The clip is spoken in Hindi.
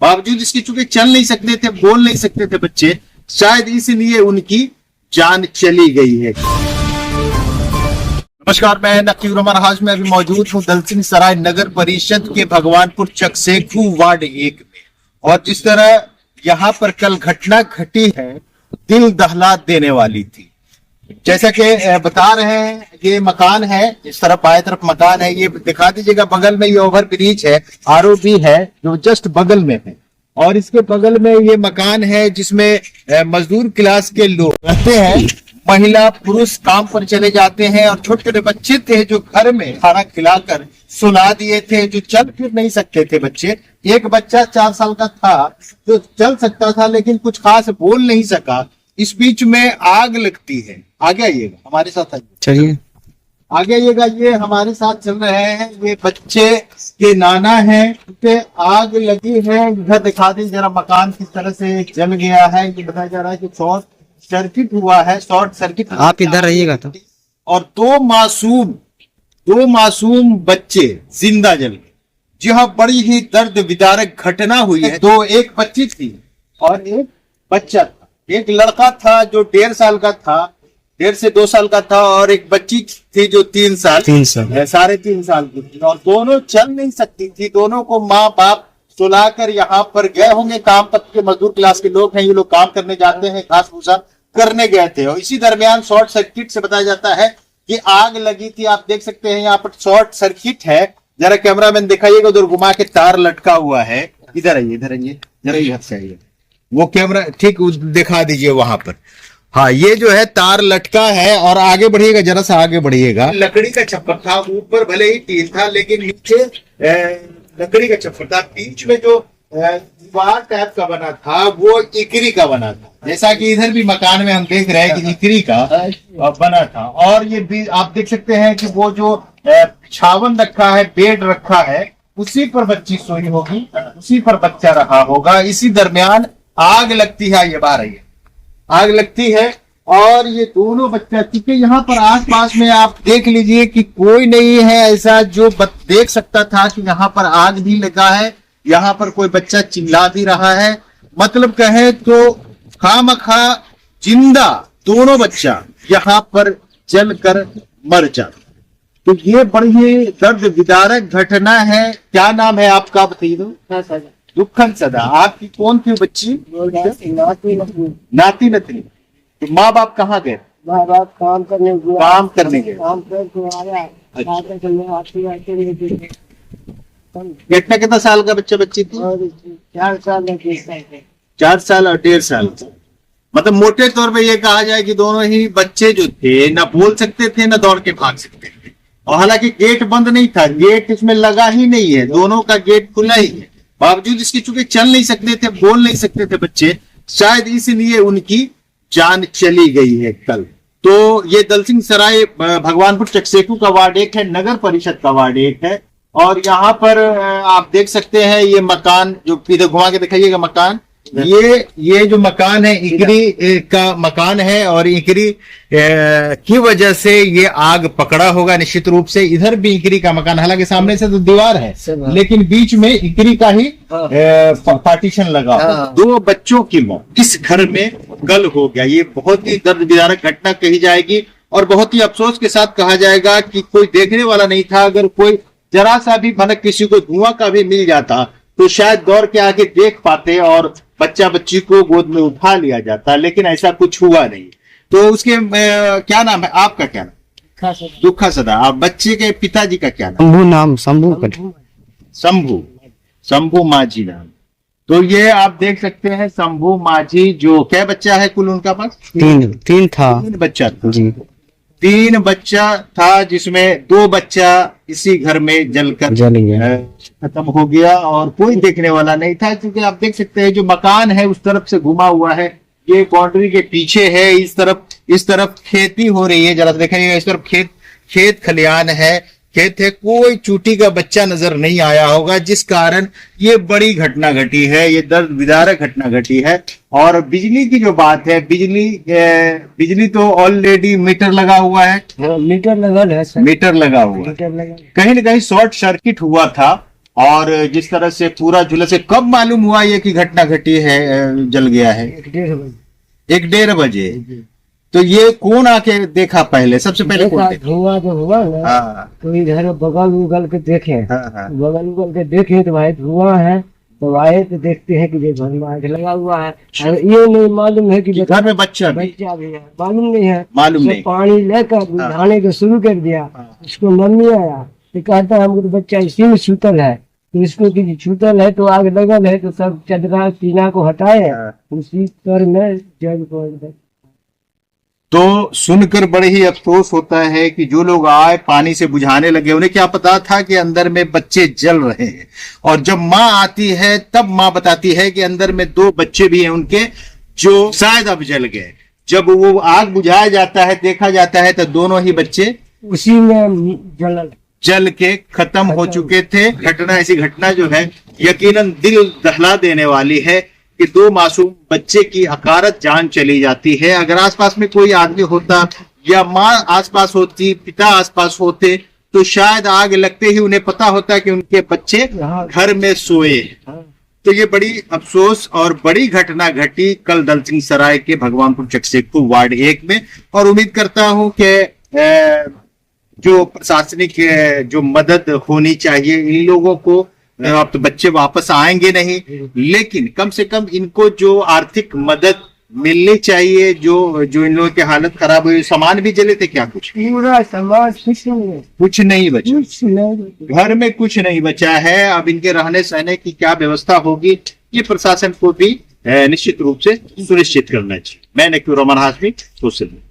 बावजूद इसके चूंकि चल नहीं सकते थे, बोल नहीं सकते थे बच्चे, शायद इसलिए उनकी जान चली गई है। नमस्कार, मैं नकीब रहमान। आज मैं अभी मौजूद हूँ दलसिंह सराय नगर परिषद के भगवानपुर चकसेखू वार्ड 1 में, और जिस तरह यहाँ पर कल घटना घटी है दिल दहला देने वाली थी। जैसा कि बता रहे हैं, ये मकान है, इस तरफ बाएं तरफ मकान है, ये दिखा दीजिएगा। बगल में ये ओवर ब्रिज है, आरओबी है जो जस्ट बगल में है, और इसके बगल में ये मकान है जिसमें मजदूर क्लास के लोग रहते हैं। महिला पुरुष काम पर चले जाते हैं, और छोटे छोटे बच्चे थे जो घर में खाना खिलाकर सुला दिए थे, जो चल फिर नहीं सकते थे बच्चे। एक बच्चा 4 साल का था जो चल सकता था लेकिन कुछ खास बोल नहीं सका। इस बीच में आग लगती है। आगे आइएगा, हमारे साथ चलिए, आगे आइएगा। ये हमारे साथ चल रहे हैं, ये बच्चे के नाना हैं, पे आग लगी है। इधर दिखा दी जरा, मकान किस तरह से जल गया है। ये बताया जा रहा है कि शॉर्ट सर्किट हुआ है, शॉर्ट सर्किट। आप इधर रहिएगा तो। और दो मासूम बच्चे जिंदा जल गए। जी हाँ, बड़ी ही दर्द विदारक घटना हुई है। एक बच्ची थी और एक बच्चा था। एक लड़का था जो 1.5 साल का था, 1.5 से 2 साल का था, और एक बच्ची थी जो 3 साल 3.5 साल की थी, और दोनों चल नहीं सकती थी। दोनों को माँ बाप सुलाकर यहाँ पर गए होंगे। काम पर के मजदूर क्लास के लोग हैं, ये लोग काम करने जाते हैं, घास भूसा करने गए थे, और इसी दरमियान शॉर्ट सर्किट से बताया जाता है कि आग लगी थी। आप देख सकते हैं यहाँ पर शॉर्ट सर्किट है। जरा कैमरामैन दिखाइएगा, उधर घुमा के तार लटका हुआ है। इधर आइए, इधर आइए, जरा इधर से आइए, वो कैमरा ठीक दिखा दीजिए वहां पर। हाँ, ये जो है तार लटका है, और आगे बढ़िएगा, जरा सा आगे बढ़िएगा। लकड़ी का छप्पर था, ऊपर भले ही टीन था लेकिन नीचे लकड़ी का छप्पर था। बीच में जो दीवार टाइप का बना था वो इकरी का बना था, जैसा कि इधर भी मकान में हम देख रहे हैं कि इकरी का बना था। और ये भी आप देख सकते हैं कि वो जो छावन रखा है, बेड रखा है, उसी पर बच्ची सोई होगी, उसी पर बच्चा रहा होगा। इसी दरमियान आग लगती है। ये बाहर आइए, आग लगती है, और ये दोनों बच्चा, क्योंकि यहाँ पर आसपास में आप देख लीजिए कि कोई नहीं है ऐसा जो देख सकता था कि यहाँ पर आग भी लगा है। यहाँ पर कोई बच्चा चिल्ला भी रहा है। मतलब कहे तो खामखा जिंदा दोनों बच्चा यहाँ पर जल कर मर जाता। तो ये बड़ी ही दर्द विदारक घटना है। क्या नाम है आपका, बताइए दो। दुखन सदा। आपकी कौन थी बच्ची? नाती नतनी। तो माँ बाप कहाँ गए? माँ बाप काम करने गए। काम करके आया। कितना साल का बच्चा बच्ची थी? 4 साल 4 साल और 1.5 साल। मतलब मोटे तौर पे ये कहा जाए कि दोनों ही बच्चे जो थे ना बोल सकते थे ना दौड़ के भाग सकते थे। और हालांकि गेट बंद नहीं था, गेट इसमें लगा ही नहीं है, दोनों का गेट खुला ही है। बावजूद इसके चूंकि चल नहीं सकते थे, बोल नहीं सकते थे बच्चे, शायद इसलिए उनकी जान चली गई है कल। तो ये दलसिंह सराय भगवानपुर चकसेखू का वार्ड 1 है, नगर परिषद का वार्ड 1 है। और यहाँ पर आप देख सकते हैं ये मकान, जो इधर घुमा के दिखाइएगा मकान, ये जो मकान है इकरी का मकान है, और इकरी की वजह से ये आग पकड़ा होगा निश्चित रूप से। इधर भी इकरी का मकान, हालांकि सामने से तो दीवार है लेकिन बीच में इकरी का ही पार्टीशन लगा। 2 बच्चों की मौत इस घर में कल हो गया। ये बहुत ही दर्द विदारक घटना कही जाएगी, और बहुत ही अफसोस के साथ कहा जाएगा कि कोई देखने वाला नहीं था। अगर कोई जरा सा भी भनक किसी को धुआं का भी मिल जाता तो शायद दौड़ के आगे देख पाते और बच्चा बच्ची को गोद में उठा लिया जाता, लेकिन ऐसा कुछ हुआ नहीं। तो उसके क्या नाम है आपका? क्या नाम? दुखा सदा। आप बच्चे के पिताजी का क्या नाम? शंभू माझी नाम। तो ये आप देख सकते हैं शंभू माझी, जो क्या बच्चा है कुल उनका पास? 3 था। 3 बच्चा था जी। 3 बच्चा था, जिसमें 2 बच्चा इसी घर में जल गया, खत्म हो गया, और कोई देखने वाला नहीं था। क्योंकि आप देख सकते हैं जो मकान है उस तरफ से घुमा हुआ है, ये बाउंड्री के पीछे है। इस तरफ खेती हो रही है, जरा देखिएगा, इस तरफ खेत खलियान है, खेत है। कोई चूटी का बच्चा नजर नहीं आया होगा, जिस कारण ये बड़ी घटना घटी है, ये दर्द विदारक घटना घटी है। और बिजली की जो बात है, बिजली तो ऑलरेडी मीटर लगा हुआ है, मीटर लगा हुआ, कहीं ना कहीं शॉर्ट सर्किट हुआ था। और जिस तरह से पूरा झुलस है, कब मालूम हुआ ये कि घटना घटी है, जल गया है? 1-1:30 बजे। तो ये कौन आके देखा पहले, सबसे पहले कौन देखा? धुआं जो हुआ ना, हाँ तो इधर बगल उगल के देखे, हाँ बगल उगल के देखे तो भाई धुआं है, तो आए तो देखते हैं कि ये घर में आग लगा हुआ है। और ये नहीं मालूम है कि घर में बच्चा भी है, मालूम नहीं है। मालूम तो नहीं। पानी लेकर बुझाने को शुरू कर दिया। उसको मम्मी आया तो कहता है हमको तो बच्चा इसी में छूतल है, तो इसको कि छूतल है तो आग लगल है, तो सब चदरा टीना को हटाए, उसी पर में जल को। तो सुनकर बड़े ही अफसोस होता है कि जो लोग आए पानी से बुझाने लगे, उन्हें क्या पता था कि अंदर में बच्चे जल रहे हैं। और जब माँ आती है तब माँ बताती है कि अंदर में 2 बच्चे भी हैं उनके, जो शायद अब जल गए। जब वो आग बुझाया जाता है, देखा जाता है, तो दोनों ही बच्चे उसी में जल के खत्म हो चुके थे। ऐसी घटना जो है यकीनन दिल दहला देने वाली है कि 2 मासूम बच्चे की अकारत जान चली जाती है। अगर आसपास में कोई आदमी होता या माँ आसपास होती, पिता आसपास होते, तो शायद आग लगते ही उन्हें पता होता कि उनके बच्चे घर में सोए। तो ये बड़ी अफसोस और बड़ी घटना घटी कल दलसिंह सराय के भगवानपुर चकसेकपुर वार्ड 1 में। और उम्मीद करता हूं कि जो प्रशासनिक जो मदद होनी चाहिए इन लोगों को, अब तो बच्चे वापस आएंगे नहीं, लेकिन कम से कम इनको जो आर्थिक मदद मिलनी चाहिए। जो इन लोगों की हालत खराब हुई, सामान भी जले थे क्या? कुछ पूरा सामान कुछ नहीं बचा, घर में कुछ नहीं बचा है। अब इनके रहने सहने की क्या व्यवस्था होगी, ये प्रशासन को भी निश्चित रूप से सुनिश्चित करना चाहिए। मैं नकीर रहमान हाशमी, सोशल मीडिया।